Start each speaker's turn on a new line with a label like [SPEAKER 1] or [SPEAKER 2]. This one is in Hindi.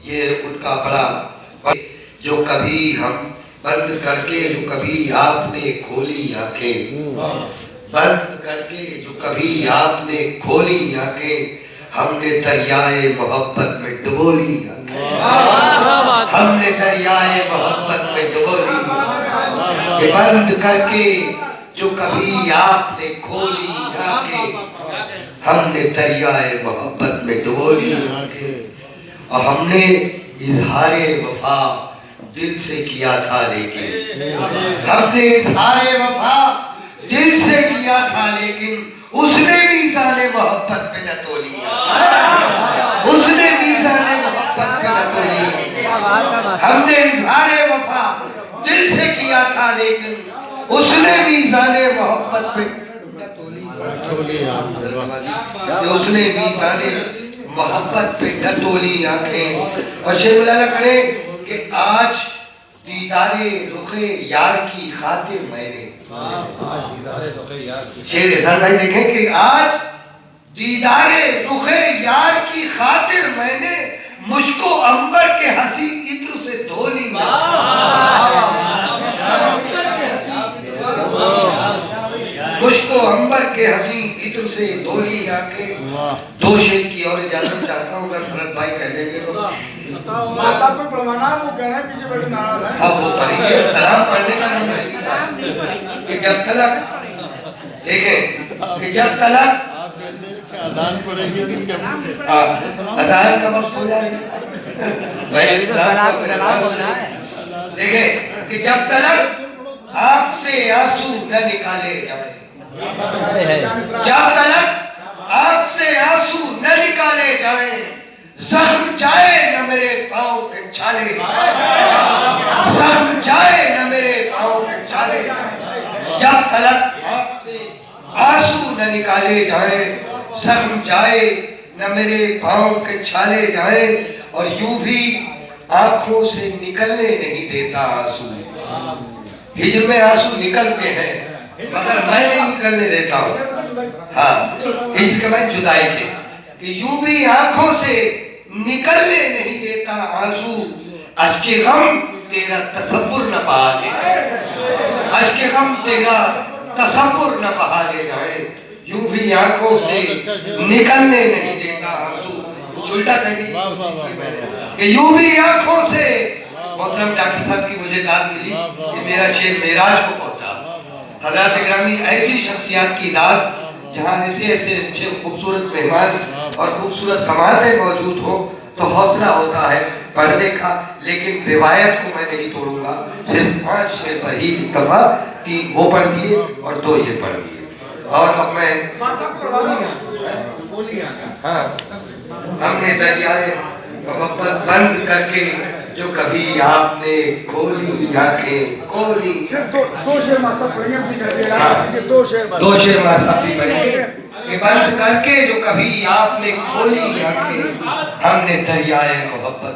[SPEAKER 1] ये उनका बड़ा, जो कभी हम बंद करके, जो कभी आपने खोली आंखें, बंद करके जो कभी आपने खोली आंखें, हमने दरियाए मोहब्बत में डुबोली आंखें, हमने दरियाए मोहब्बत में डुबोली, बंद करके जो कभी आपने खोली आंखें, हमने दरियाए मोहब्बत में डुबोली आंखें। और हमने इजहारे वफा दिल से किया था, लेकिन हमने इजहारे वफा दिल से किया था, लेकिन उसने मीज़ाने मोहब्बत पे न तोली, उसने मीज़ाने मोहब्बत पे न तोली। हमने इजहारे वफा दिल से किया था, लेकिन उसने मीज़ाने मोहब्बत पे न तोली, उसने मीज़ाने मोहब्बत पे न तोली आंखें। और शेर मुलाजा करें कि आज दीदारे रुखे यार की खातिर मैंने, शेर एहसान भाई देखें कि आज दीदारे रुखे यार की खातिर मैंने मुझको अंबर के हंसी इत्र से धो लिया, मुझको अंबर के हंसी इत्र से धो ली आंखें। दो शेर की और इजाजत चाहता हूँ, अगर भरत भाई कह देंगे तो।
[SPEAKER 2] माँ साहब को पढ़वाना, वो कह रहे हैं पीछे बैठे नाराज हैं।
[SPEAKER 1] अब वो पढ़ेंगे, सलाम पढ़ने का नाम है कि जब तलक देखें कि जब तलक
[SPEAKER 3] अज़ान पढ़ेंगे,
[SPEAKER 1] अज़ान का वक्त हो जाएगा,
[SPEAKER 4] सलाम होना है।
[SPEAKER 1] देखें कि जब तलक आपसे आंसू न निकाले जाए, जब तलक आपसे आंसू न निकाले जाए, जख्म जाए न मेरे पाँव पे छाले, जख्म जाए न मेरे पाँव पे छाले, जब तलक आपसे आंसू न निकाले जाए, जख्म जाए न मेरे पाँव के छाले जाए। और यूं भी आंखों से निकलने नहीं देता आंसू, हिज्र में आंसू निकलते हैं मगर मैं नहीं निकलने देता हूँ। हाँ, हिज्र के बाद जुदाई के कि यूं भी आंखों से निकलने नहीं देता आंसू, अश्के गम तेरा तसव्वुर न बहा ले जाए, अश्के गम तेरा तसव्वुर न बहा ले जाए। यूं भी आंखों से निकलने नहीं देता आंसू, उल्टा कहने की कोशिश की मैंने कि यूं भी आंखों से। मोहतरम डॉक्टर साहब की मुझे दाद मिली कि मेरा शेर मेराज को पहुंचा। हज़रात इकरामी, ऐसी शख्सियत की दाद जहाँ ऐसे ऐसे अच्छे खूबसूरत मेहमान और खूबसूरत समातें मौजूद हो तो हौसला होता है पढ़ने का। लेकिन रिवायत को मैं नहीं तोड़ूंगा, सिर्फ 5 शेर पर ही इक्तफा कि वो पढ़ दिए और 2 ये पढ़ दिए। और अब मैं हाँ, हमने दरियाए मोहब्बत बंद करके जो कभी आपने खोली आंखें, खोली।
[SPEAKER 2] दो शेर माँ साहब पढ़िए, अपनी कर दे रहा है। दो शेर
[SPEAKER 1] माँ साहब भी पढ़िए कि बंद करके जो कभी आपने खोली आंखें, हमने दरियाए मोहब्बत